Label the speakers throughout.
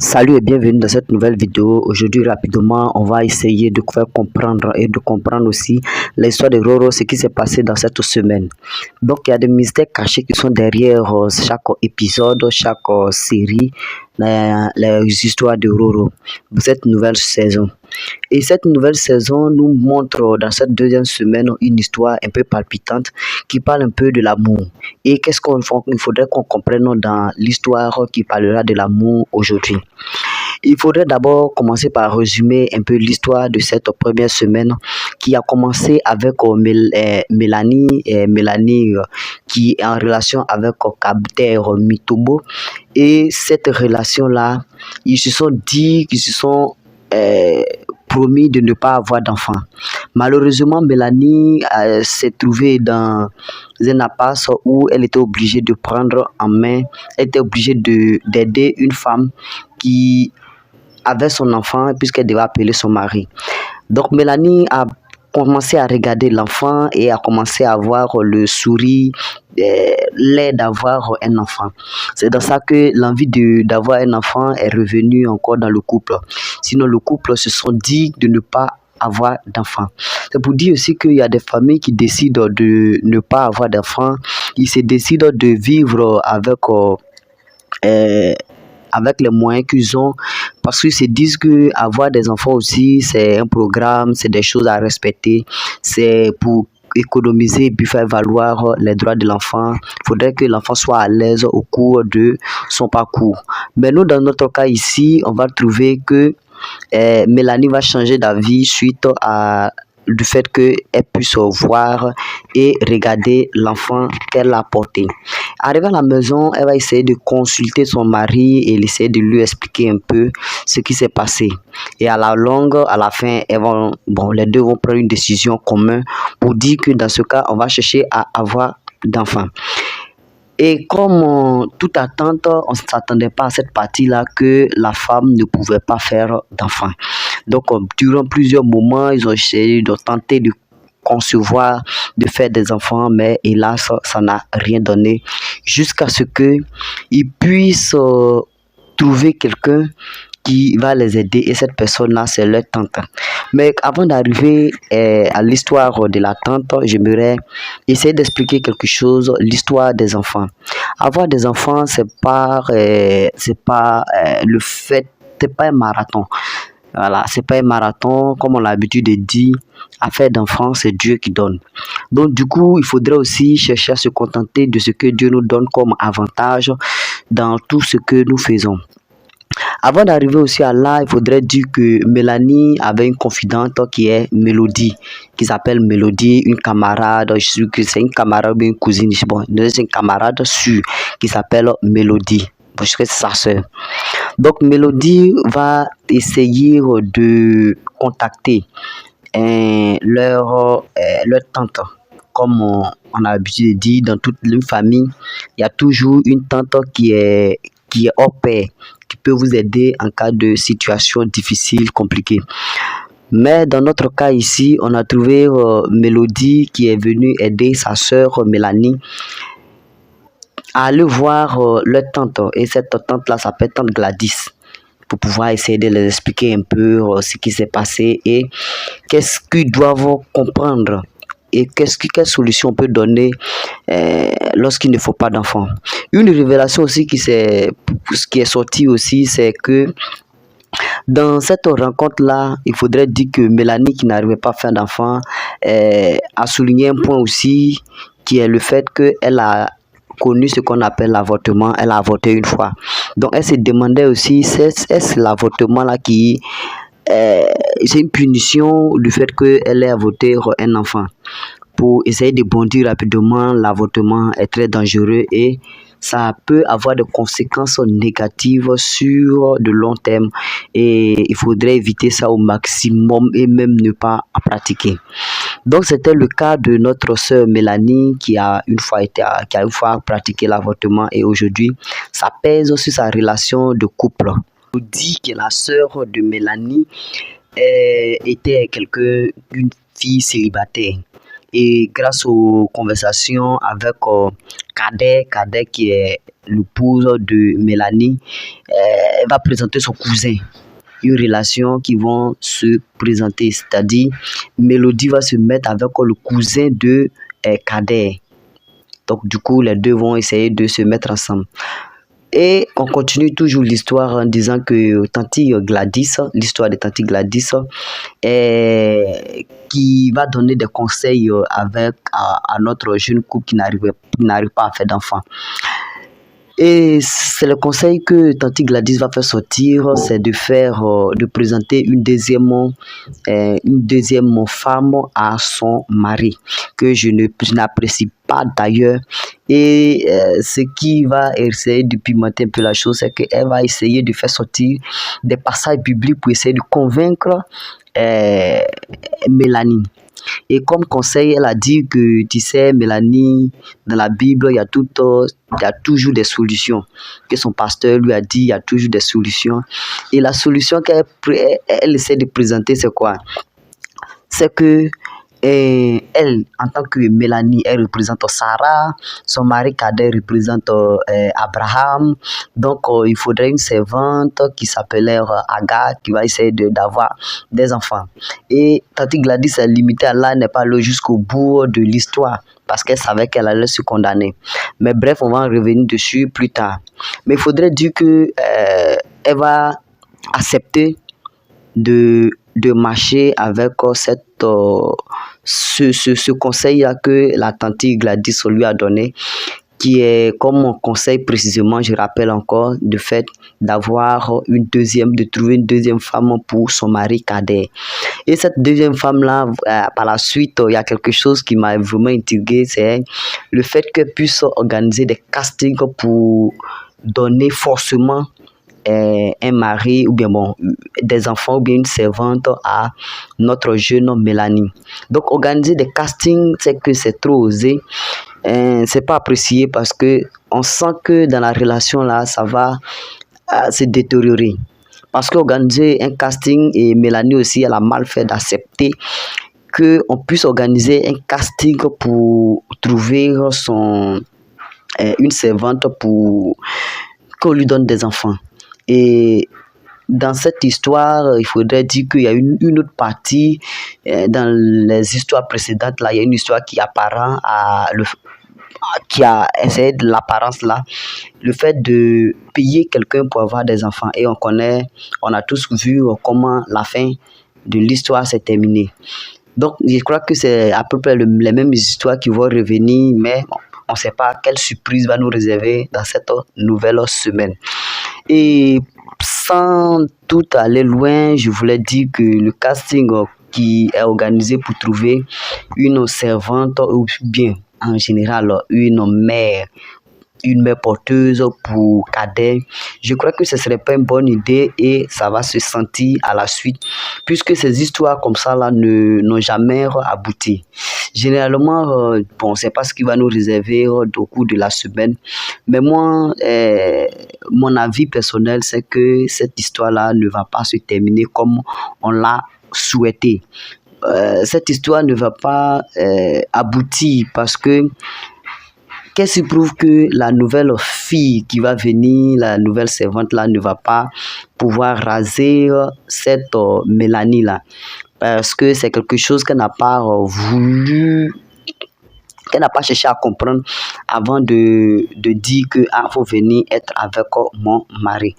Speaker 1: Salut et bienvenue dans cette nouvelle vidéo. Aujourd'hui, rapidement, on va essayer de faire comprendre et de comprendre aussi l'histoire de Roro, ce qui s'est passé dans cette semaine. Donc, il y a des mystères cachés qui sont derrière chaque épisode, chaque série, les histoires de Roro de cette nouvelle saison. Et cette nouvelle saison nous montre dans cette deuxième semaine une histoire un peu palpitante qui parle un peu de l'amour. Et qu'est-ce qu'il faudrait qu'on comprenne dans l'histoire qui parlera de l'amour aujourd'hui. Il faudrait d'abord commencer par résumer un peu l'histoire de cette première semaine qui a commencé avec Mélanie qui est en relation avec Kabder Mitobo. Et cette relation-là, ils se sont dit qu'ils se sont promis de ne pas avoir d'enfant. Malheureusement, Mélanie s'est trouvée dans un impasse où elle était obligée de prendre en main, elle était obligée d'aider une femme qui avait son enfant puisqu'elle devait appeler son mari. Donc Mélanie a commencé à regarder l'enfant et a commencé à avoir le sourire, l'air d'avoir un enfant. C'est dans ça que l'envie d'avoir un enfant est revenue encore dans le couple. Sinon, le couple se sont dit de ne pas avoir d'enfants. C'est pour dire aussi qu'il y a des familles qui décident de ne pas avoir d'enfants. Ils se décident de vivre avec les moyens qu'ils ont, parce qu'ils se disent que avoir des enfants aussi, c'est un programme, c'est des choses à respecter, c'est pour économiser et puis faire valoir les droits de l'enfant. Il faudrait que l'enfant soit à l'aise au cours de son parcours. Mais nous, dans notre cas ici, on va trouver que Mélanie va changer d'avis suite du fait qu'elle puisse voir et regarder l'enfant qu'elle a porté. Arrivée à la maison, elle va essayer de consulter son mari et essayer de lui expliquer un peu ce qui s'est passé. Et à la longue, à la fin, les deux vont prendre une décision commune pour dire que dans ce cas, on va chercher à avoir d'enfants. Et comme toute attente, on ne s'attendait pas à cette partie-là que la femme ne pouvait pas faire d'enfants. Donc, durant plusieurs moments, ils ont essayé de tenter de concevoir, de faire des enfants, mais hélas, ça n'a rien donné jusqu'à ce qu'ils puissent trouver quelqu'un qui va les aider, et cette personne-là, c'est leur tante. Mais avant d'arriver à l'histoire de la tante, j'aimerais essayer d'expliquer quelque chose, l'histoire des enfants. Avoir des enfants, c'est pas le fait, c'est pas un marathon. Voilà, c'est pas un marathon, comme on a l'habitude de dire, affaire d'enfants, c'est Dieu qui donne. Donc, du coup, il faudrait aussi chercher à se contenter de ce que Dieu nous donne comme avantage dans tout ce que nous faisons. Avant d'arriver aussi à là, il faudrait dire que Mélanie avait une confidente qui est Mélodie, qui s'appelle Mélodie, une camarade, je suis sûr que c'est une camarade ou une cousine, bon, c'est une camarade sûre qui s'appelle Mélodie. Je sais que c'est sa soeur. Donc Mélodie va essayer de contacter leur tante. Comme on a l'habitude de dire, dans toute une famille, il y a toujours une tante qui est au pair, qui peut vous aider en cas de situation difficile, compliquée. Mais dans notre cas ici, on a trouvé Mélodie qui est venue aider sa soeur Mélanie à aller voir leur tante. Et cette tante-là s'appelle tante Gladys, pour pouvoir essayer de les expliquer un peu ce qui s'est passé et qu'est-ce qu'ils doivent comprendre et quelle solution on peut donner lorsqu'il ne faut pas d'enfants. Une révélation aussi qui est sortie aussi, c'est que dans cette rencontre-là, il faudrait dire que Mélanie, qui n'arrivait pas à faire d'enfants, a souligné un point aussi, qui est le fait qu'elle a connu ce qu'on appelle l'avortement. Elle a avorté une fois. Donc, elle se demandait aussi, est-ce l'avortement-là qui... c'est une punition du fait qu'elle ait avorté un enfant. Pour essayer de bondir rapidement, l'avortement est très dangereux et ça peut avoir des conséquences négatives sur de long terme, et il faudrait éviter ça au maximum et même ne pas pratiquer. Donc c'était le cas de notre sœur Mélanie qui a une fois pratiqué l'avortement, et aujourd'hui ça pèse sur sa relation de couple. On dit que la sœur de Mélanie était une fille célibataire. Et grâce aux conversations avec Kader qui est l'épouse de Mélanie, elle va présenter son cousin. Une relation qui vont se présenter, c'est-à-dire Mélodie va se mettre avec le cousin de Kader. Donc du coup, les deux vont essayer de se mettre ensemble. Et on continue toujours l'histoire en disant que Tanti Gladys, l'histoire de Tanti Gladys, qui va donner des conseils à notre jeune couple qui n'arrive pas à faire d'enfant. Et c'est le conseil que Tanti Gladys va faire sortir, c'est de présenter une deuxième femme à son mari, que je n'apprécie pas d'ailleurs. Et ce qui va essayer de pimenter un peu la chose, c'est qu'elle va essayer de faire sortir des passages bibliques pour essayer de convaincre Mélanie. Et comme conseil, elle a dit que, tu sais, Mélanie, dans la Bible, il y a toujours des solutions. Que son pasteur lui a dit, il y a toujours des solutions. Et la solution qu'elle essaie de présenter, c'est quoi? C'est que elle, en tant que Mélanie, elle représente Sarah, son mari Kader représente Abraham. Donc, il faudrait une servante qui s'appelait Agar, qui va essayer d'avoir des enfants. Et Tati Gladys est limitée à là, n'est pas allée jusqu'au bout de l'histoire, parce qu'elle savait qu'elle allait se condamner. Mais bref, on va en revenir dessus plus tard. Mais il faudrait dire que elle va accepter de marcher avec ce conseil-là que la tante Gladys lui a donné, qui est comme conseil précisément, je rappelle encore, de fait de trouver une deuxième femme pour son mari Kader. Et cette deuxième femme-là, par la suite, il y a quelque chose qui m'a vraiment intrigué, c'est le fait qu'elle puisse organiser des castings pour donner forcément un mari ou bien des enfants ou bien une servante à notre jeune Mélanie. Donc organiser des castings, c'est que c'est trop osé, c'est pas apprécié parce que on sent que dans la relation là ça va se détériorer. Parce qu'organiser un casting, et Mélanie aussi elle a mal fait d'accepter qu'on puisse organiser un casting pour trouver une servante pour qu'on lui donne des enfants. Et dans cette histoire, il faudrait dire qu'il y a une autre partie. Dans les histoires précédentes, là, il y a une histoire qui a essayé de l'apparence là, le fait de payer quelqu'un pour avoir des enfants. Et on a tous vu comment la fin de l'histoire s'est terminée. Donc, je crois que c'est à peu près les mêmes histoires qui vont revenir, mais on ne sait pas quelle surprise va nous réserver dans cette nouvelle semaine. Et sans tout aller loin, je voulais dire que le casting qui est organisé pour trouver une servante ou bien en général une mère porteuse pour Kader, je crois que ce serait pas une bonne idée et ça va se sentir à la suite, puisque ces histoires comme ça là n'ont jamais abouti. Généralement, on ne sait pas ce qui va nous réserver au cours de la semaine, mais moi, mon avis personnel, c'est que cette histoire-là ne va pas se terminer comme on l'a souhaité. Cette histoire ne va pas aboutir parce que qu'est-ce qui prouve que la nouvelle fille qui va venir, la nouvelle servante là, ne va pas pouvoir raser cette Mélanie là, parce que c'est quelque chose qu'elle n'a pas voulu, qu'elle n'a pas cherché à comprendre avant de dire que faut venir être avec mon mari.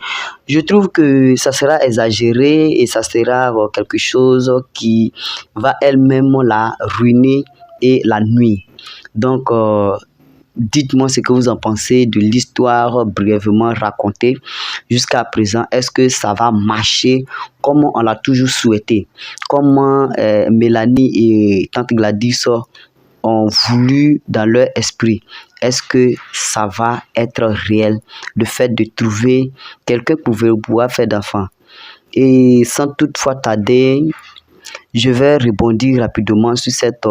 Speaker 1: Je trouve que ça sera exagéré et ça sera quelque chose qui va elle-même la ruiner et la nuire. Donc, dites-moi ce que vous en pensez de l'histoire brièvement racontée jusqu'à présent. Est-ce que ça va marcher comme on l'a toujours souhaité? Comment Mélanie et Tante Gladys ont voulu dans leur esprit? Est-ce que ça va être réel, le fait de trouver quelqu'un pour pouvoir faire d'enfants? Et sans toutefois tarder, je vais rebondir rapidement sur cette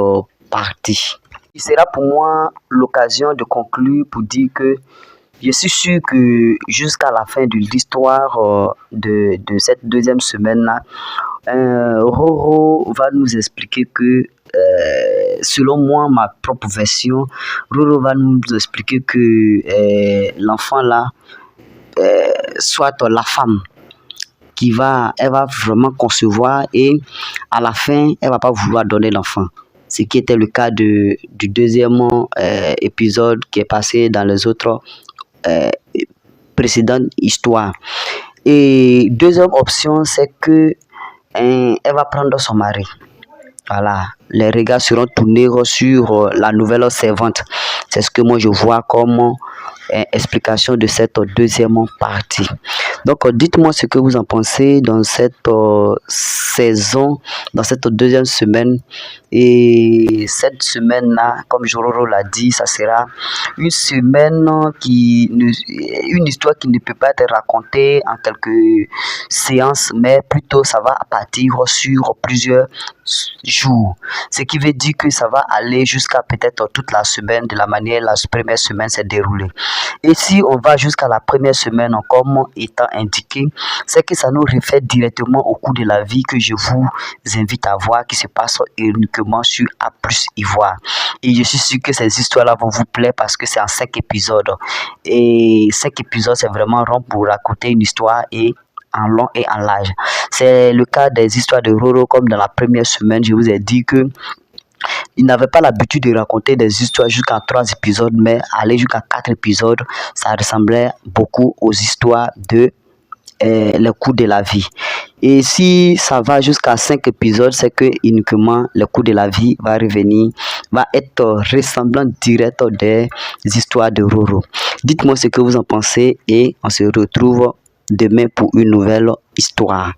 Speaker 1: partie. Il sera pour moi l'occasion de conclure pour dire que je suis sûr que jusqu'à la fin de l'histoire de cette deuxième semaine-là, Roro va nous expliquer que selon moi, ma propre version, Roro va nous expliquer que l'enfant là, soit la femme elle va vraiment concevoir et à la fin, elle va pas vouloir donner l'enfant. Ce qui était le cas du deuxième épisode qui est passé dans les autres précédentes histoires. Et deuxième option, c'est que elle va prendre son mari. Voilà, les regards seront tournés sur la nouvelle servante. C'est ce que moi je vois comme explication de cette deuxième partie. Donc, dites-moi ce que vous en pensez dans cette saison, dans cette deuxième semaine. Et cette semaine-là, comme Jororo l'a dit, ça sera une semaine une histoire qui ne peut pas être racontée en quelques séances, mais plutôt ça va partir sur plusieurs jours. Ce qui veut dire que ça va aller jusqu'à peut-être toute la semaine de la manière la première semaine s'est déroulée. Et si on va jusqu'à la première semaine, comme étant indiqué, c'est que ça nous réfère directement au cours de la vie que je vous invite à voir, qui se passe uniquement sur A plus Ivoire. Et je suis sûr que ces histoires-là vont vous plaire parce que c'est en 5 épisodes. Et 5 épisodes, c'est vraiment rond pour raconter une histoire et en long et en large. C'est le cas des histoires de Roro, comme dans la première semaine, je vous ai dit que il n'avait pas l'habitude de raconter des histoires jusqu'à 3 épisodes, mais aller jusqu'à 4 épisodes, ça ressemblait beaucoup aux histoires de le cours de la vie. Et si ça va jusqu'à 5 épisodes, c'est que uniquement le cours de la vie va revenir, va être ressemblant direct des histoires de Roro. Dites-moi ce que vous en pensez et on se retrouve demain pour une nouvelle histoire.